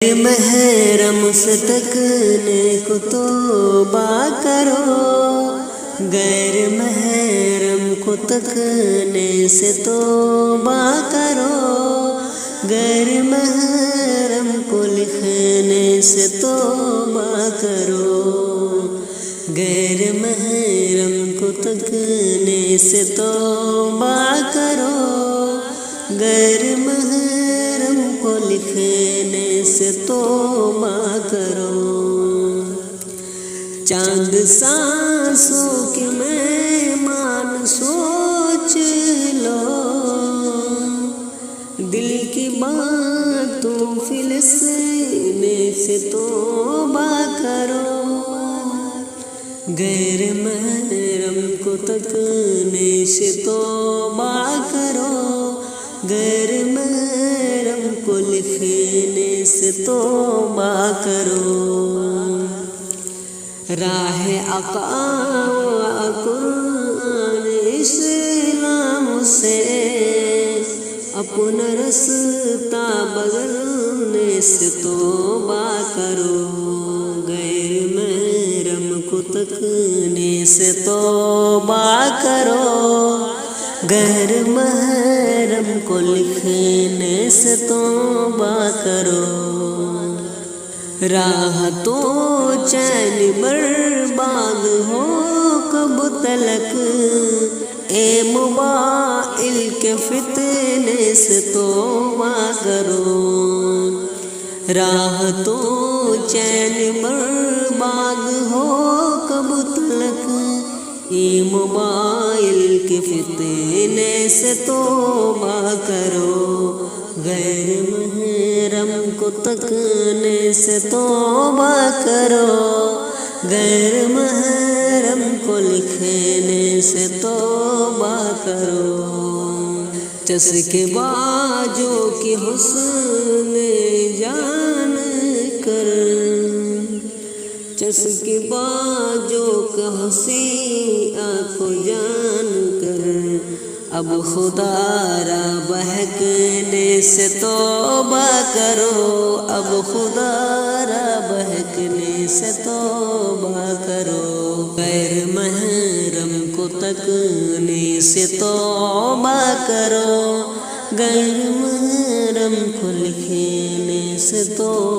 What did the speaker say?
محرم سے تکنے کو توبہ کرو، غیر محرم کو تکنے سے توبہ کرو، غیر محرم کو لکھنے سے توبہ کرو، غیر محرم کو تکنے سے توبہ کرو، غیر محرم کو لکھنے سے توبہ کرو۔ چاند سانسوں کے مہمان سوچ لو، دل کی باتوں فلسنے سے توبہ کرو، غیر محرم کو تکنے سے توبہ کرو، غیر محرم کو لکھنے سے توبہ کرو۔ راہ آقا و قرآن اسلام سے اپنا رستہ بدلنے سے توبہ کرو، غیر محرم کو تکنے سے توبہ کرو، غیر محرم کو لکھنے سے توبہ کرو۔ راہ تو چین برباد ہو کب تلک، اے موبائل کے فتنے سے توبہ کرو، راہ تو چین برباد ہو کب تلک، اے موبائل کے فتنے سے توبہ کرو، غیر محرم کو تکنے سے توبہ کرو، غیر محرم کو لکھنے سے توبہ کرو۔ چسکے باجوں کی حسن جان کر، چسکے باجوں کا حسین آنکھوں جان کر، اب خدا را بہکنے سے توبہ کرو، اب خدا را بہکنے سے توبہ کرو، غیر محرم کو تکنے سے توبہ کرو، غیر محرم کو لکھنے سے توبہ